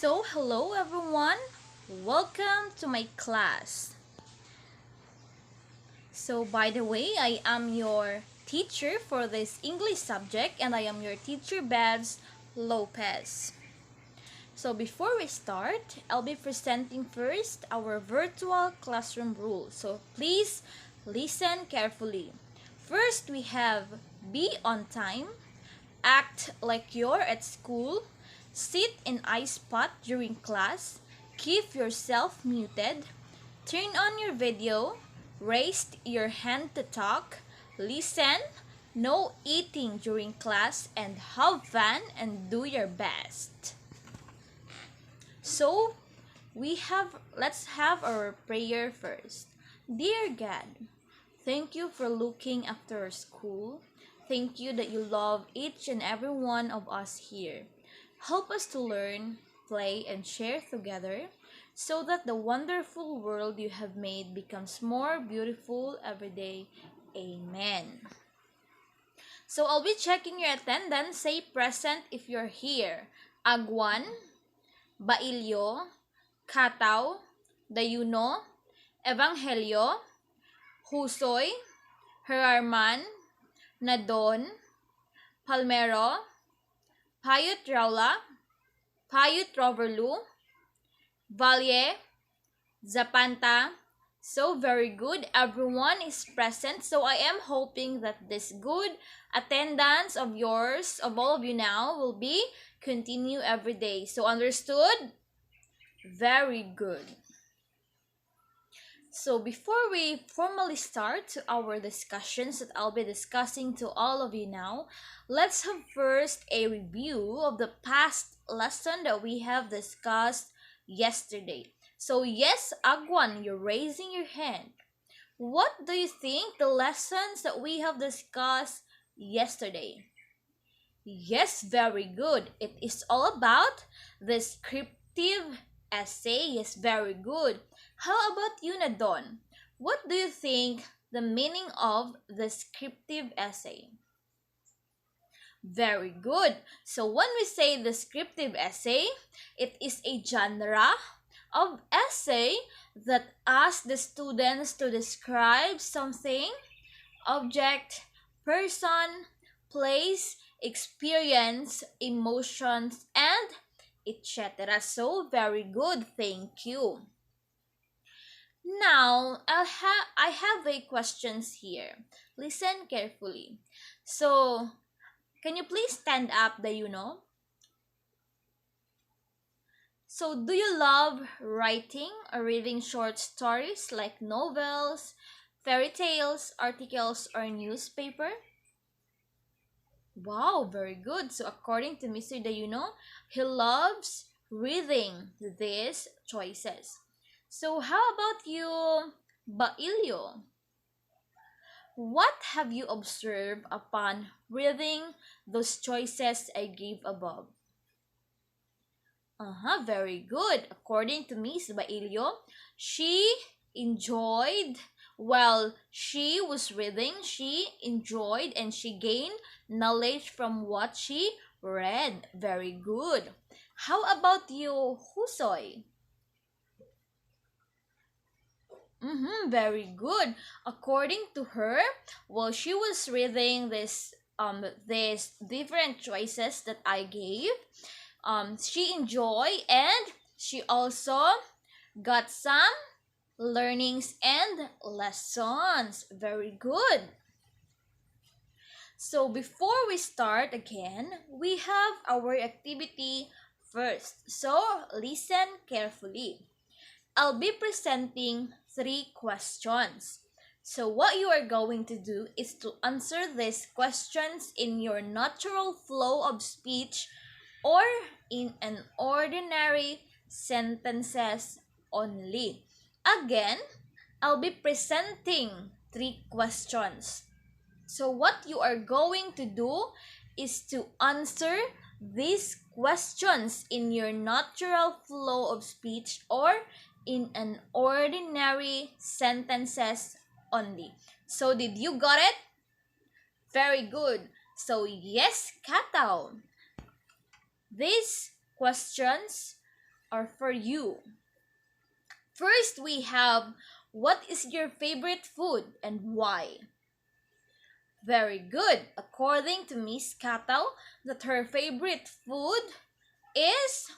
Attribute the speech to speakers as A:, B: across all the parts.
A: Hello everyone. Welcome to my class. By the way, I am your teacher for this English subject and I am your teacher Babs Lopez. Before we start, I'll be presenting first our virtual classroom rules. Please listen carefully. First, we have be on time, act like you're at school, sit in eye spot during class, keep yourself muted, turn on your video, raise your hand to talk, listen, no eating during class, and have fun and do your best. So, let's have our prayer first. Dear God, thank you for looking after our school. Thank you that you love each and every one of us here. Help us to learn, play, and share together so that the wonderful world you have made becomes more beautiful every day. Amen. I'll be checking your attendance. Say present if you're here. Agwan, Bailyo, Kataw, Dayuno, Evangelyo, Husoy, Herarman, Nadon, Palmero, Payut Raula, Payut Roverlu, Valye, Zapanta. So very good. Everyone is present. So I am hoping that this good attendance of yours, of all of you now, will be continue every day. So understood? Very good. So before we formally start our discussions that I'll be discussing to all of you now, let's have first a review of the past lesson that we have discussed yesterday. So yes, Agwan, you're raising your hand. What do you think the lessons that we have discussed yesterday? Yes, very good. It is all about descriptive essay. Yes, very good. How about you, Nadon? What do you think the meaning of descriptive essay? Very good. So when we say descriptive essay, it is a genre of essay that asks the students to describe something, object, person, place, experience, emotions, and etc. So very good. Thank you. Now, I have a questions here. Listen carefully. So, can you please stand up, Dayuno? So, do you love writing or reading short stories like novels, fairy tales, articles, or newspaper? Wow, very good. So, according to Mr. Dayuno, he loves reading these choices. So, how about you, Bailio? What have you observed upon reading those choices I gave above? Very good. According to Miss Bailio, she enjoyed, while she was reading, she enjoyed and she gained knowledge from what she read. Very good. How about you, Husoy? Very good. According to her, while she was reading these different choices that I gave, she enjoyed and she also got some learnings and lessons. Very good. So before we start again, we have our activity first. So listen carefully. I'll be presenting 3 questions. So what you are going to do is to answer these questions in your natural flow of speech or in an ordinary sentences only. Again, I'll be presenting 3 questions. So what you are going to do is to answer these questions in your natural flow of speech or in an ordinary sentences only. So did you got it? Very good. So yes, Kataw. These questions or for you. First, we have what is your favorite food and why? Very good. According to Miss Kato, that her favorite food is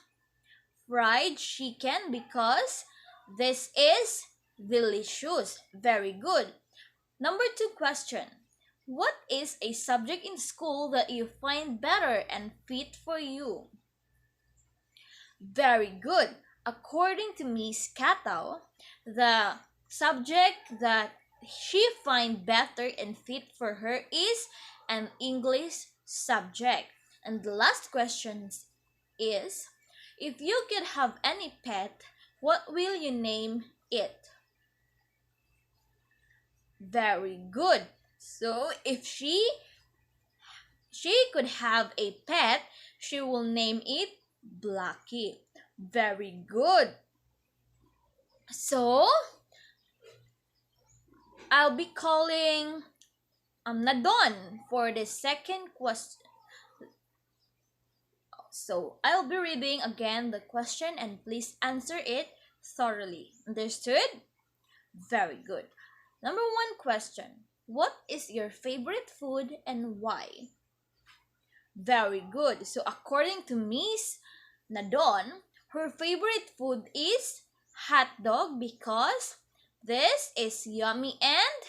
A: fried chicken because this is delicious. Very good. Number two question. What is a subject in school that you find better and fit for you? Very good. According to Miss Kato, the subject that she find better and fit for her is an English subject. And the last question is, if you could have any pet, what will you name it? Very good. So if she could have a pet, she will name it Blackie. Very good. So I'll be calling Nadon for the second question. So I'll be reading again the question and please answer it thoroughly. Understood? Very good. Number one question. What is your favorite food and why? Very good. So according to Miss Nadon, her favorite food is hot dog because this is yummy and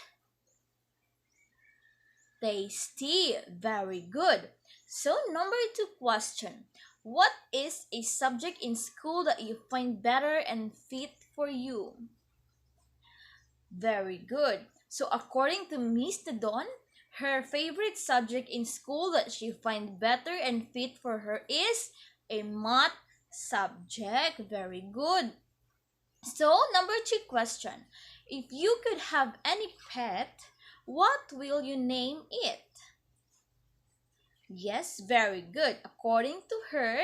A: tasty. Very good. So number two question. What is a subject in school that you find better and fit for you? Very good. So according to Miss Nadon, her favorite subject in school that she finds better and fit for her is a math subject. Very good. So, number two question. If you could have any pet, what will you name it? Yes, very good. According to her,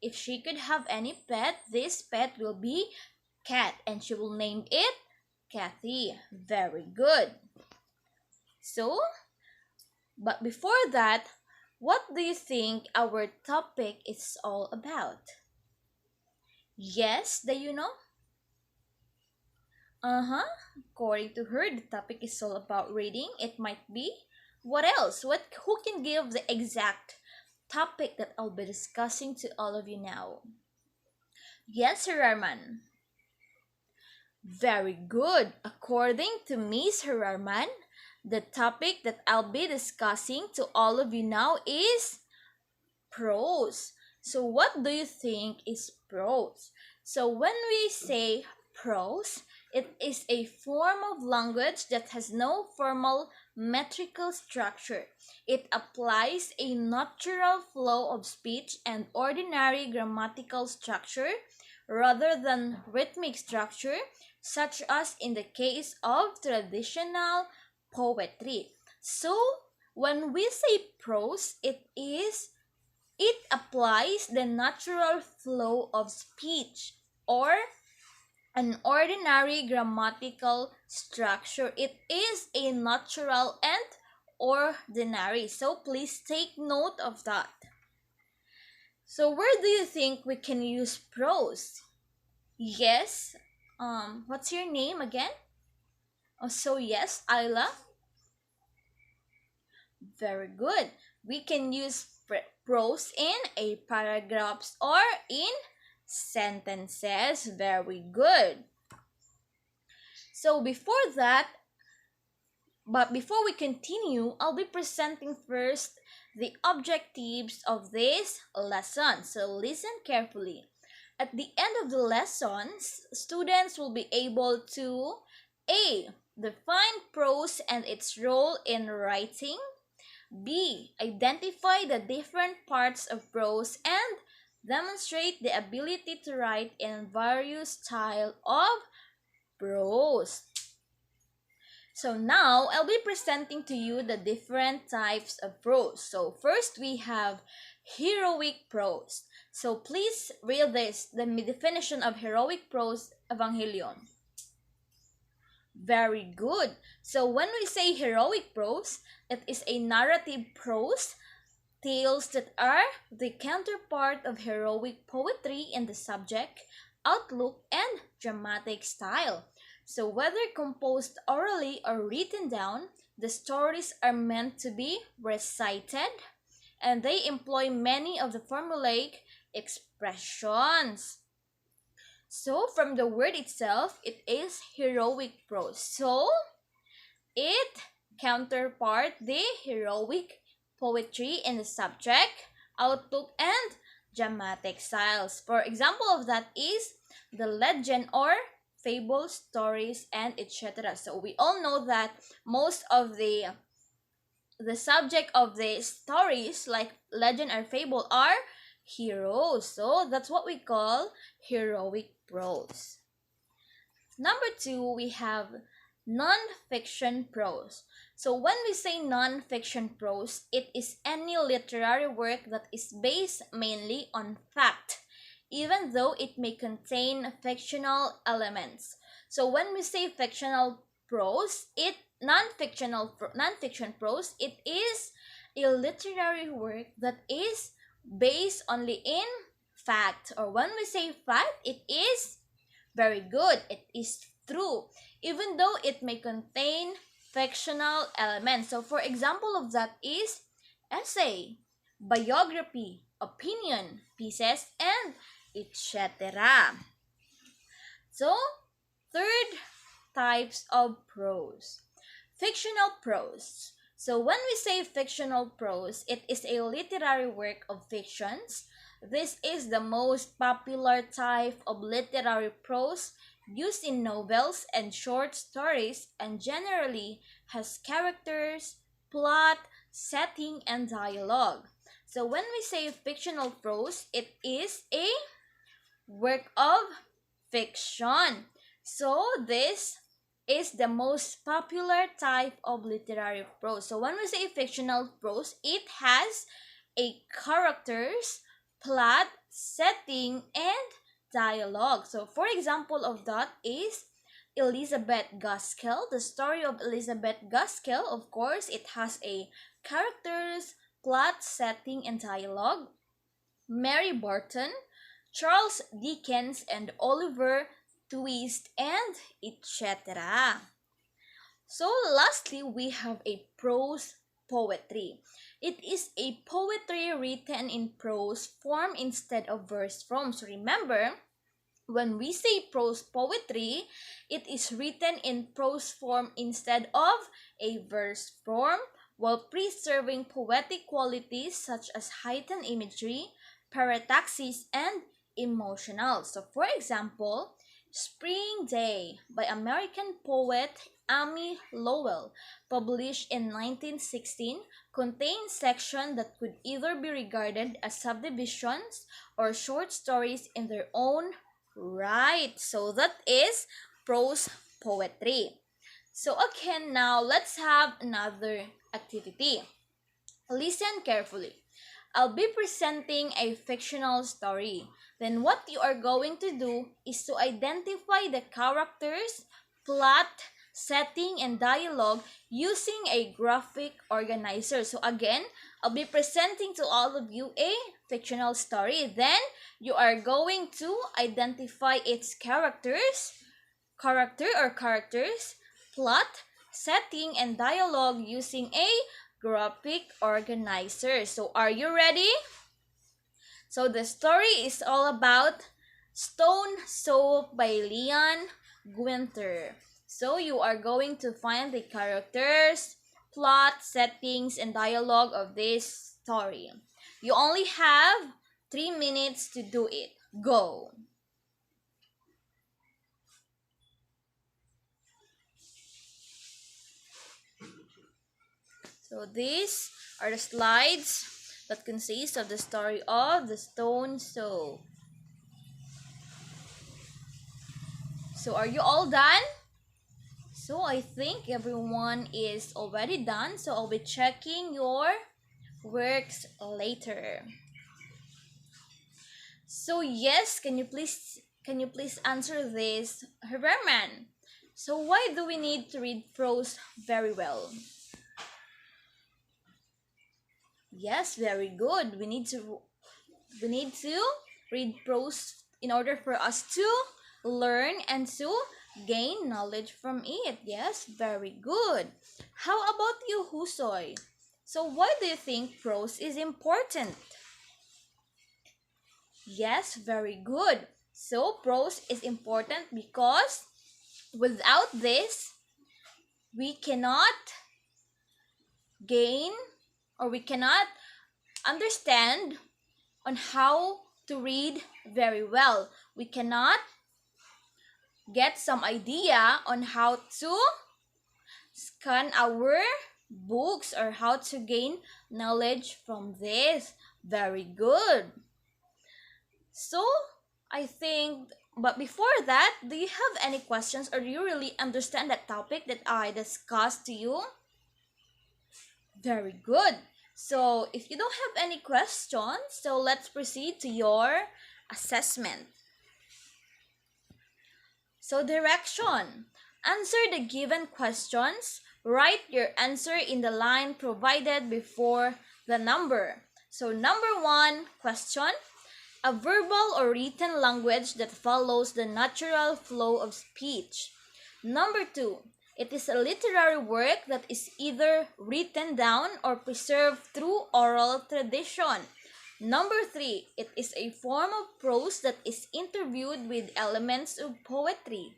A: if she could have any pet, this pet will be cat and she will name it Kathy. Very good. So, but before that, what do you think our topic is all about? Yes, do you know? Uh-huh. According to her, the topic is all about reading. It might be. What else? Who can give the exact topic that I'll be discussing to all of you now? Yes, Sir Arman. Very good. According to Miss Herarman, the topic that I'll be discussing to all of you now is prose. So what do you think is prose? So when we say prose, it is a form of language that has no formal metrical structure. It applies a natural flow of speech and ordinary grammatical structure rather than rhythmic structure, such as in the case of traditional poetry. So, when we say prose, it applies the natural flow of speech or an ordinary grammatical structure. It is a natural and ordinary. So please take note of that. So where do you think we can use prose? Yes. What's your name again? Oh, so yes, Ayla. Very good. We can use prose in a paragraphs or in sentences. Very good. So before we continue, I'll be presenting first the objectives of this lesson. So listen carefully. At the end of the lessons, students will be able to A. Define prose and its role in writing. B. Identify the different parts of prose and demonstrate the ability to write in various styles of prose. So now I'll be presenting to you the different types of prose. So first we have heroic prose. So please read this, the definition of heroic prose, Evangelion. Very good. So when we say heroic prose, it is a narrative prose tales that are the counterpart of heroic poetry in the subject, outlook, and dramatic style. So, whether composed orally or written down, the stories are meant to be recited, and they employ many of the formulaic expressions. So, from the word itself, it is heroic prose. So, it counterpart the heroic poetry in the subject, outlook, and dramatic styles. For example of that is the legend or fable stories and etc. So we all know that most of the subject of the stories like legend or fable are heroes. So that's what we call heroic prose. Number two, we have non-fiction prose. So when we say non-fiction prose, it is any literary work that is based mainly on fact, even though it may contain fictional elements. So when we say fictional prose, non-fiction prose, it is a literary work that is based only in fact. Or when we say fact, it is very good. It is true, even though it may contain fictional elements. So, for example of that is essay, biography, opinion, pieces, and etc. So, third types of prose. Fictional prose. So when we say fictional prose, it is a literary work of fictions. This is the most popular type of literary prose used in novels and short stories and generally has characters, plot, setting, and dialogue. So when we say fictional prose, it is a work of fiction. So this is the most popular type of literary prose. So when we say fictional prose, it has a characters, plot, setting, and dialogue. So for example of that is Elizabeth Gaskell. The story of Elizabeth Gaskell, of course, it has a characters, plot, setting, and dialogue. Mary Barton, Charles Dickens, and Oliver Twist, and etc. So lastly, we have a prose poetry. It is a poetry written in prose form instead of verse form. So remember, when we say prose poetry, it is written in prose form instead of a verse form while preserving poetic qualities such as heightened imagery, parataxis, and emotional. So for example, Spring Day by American poet Amy Lowell, published in 1916, contains sections that could either be regarded as subdivisions or short stories in their own right. So that is prose poetry. So again, now let's have another activity. Listen carefully. I'll be presenting a fictional story. Then what you are going to do is to identify the characters, plot, setting, and dialogue using a graphic organizer. So again, I'll be presenting to all of you a fictional story. Then you are going to identify its characters, plot, setting, and dialogue using a graphic organizer. So are you ready? So the story is all about Stone Soap by Leon Gwinter. So you are going to find the characters, plot, settings, and dialogue of this story. You only have 3 minutes to do it. Go! So these are the slides that consist of the story of the Stone Soap. So are you all done? So I think everyone is already done. So I'll be checking your works later. So yes, can you please answer this, Herberman? So why do we need to read prose very well? Yes, very good. We need to read prose in order for us to learn and to gain knowledge from it. Yes, very good. How about you, Husoy? So why do you think prose is important? Yes, very good. So prose is important because without this, we cannot gain or we cannot understand on how to read very well. We cannot get some idea on how to scan our books or how to gain knowledge from this. Very good. So, I think, but before that, do you have any questions or do you really understand that topic that I discussed to you? Very good. So, if you don't have any questions, so let's proceed to your assessment. So, direction. Answer the given questions. Write your answer in the line provided before the number. So, number 1 question. A verbal or written language that follows the natural flow of speech. Number 2. It is a literary work that is either written down or preserved through oral tradition. Number 3. It is a form of prose that is interviewed with elements of poetry.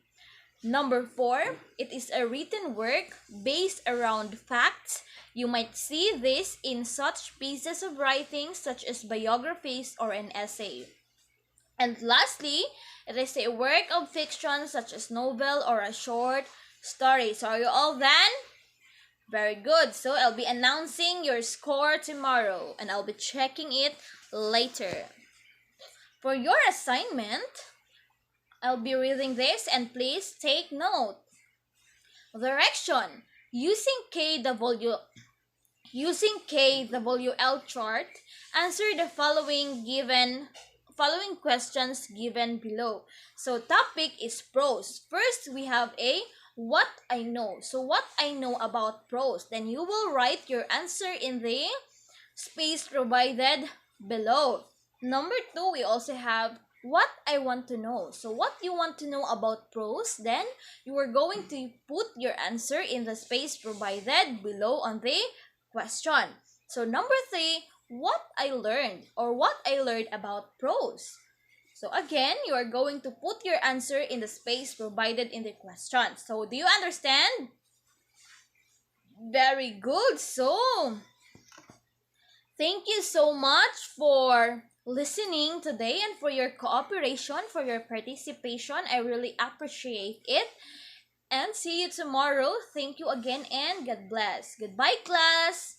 A: Number 4. It is a written work based around facts. You might see this in such pieces of writing such as biographies or an essay. And lastly, it is a work of fiction such as novel or a short story. So are you all done? Very good. So I'll be announcing your score tomorrow and I'll be checking it later. For your assignment, I'll be reading this and please take note. Direction. Using KWL chart, answer the following questions given below. So topic is prose. First, we have a what I know. So what I know about prose. Then you will write your answer in the space provided below. Number 2, we also have what I want to know. So what you want to know about prose, then you are going to put your answer in the space provided below on the question. So number 3, what I learned or what I learned about prose. So again, you are going to put your answer in the space provided in the question. So do you understand? Very good. So thank you so much for listening today and for your cooperation, for your participation. I really appreciate it. And see you tomorrow. Thank you again and God bless. Goodbye, class.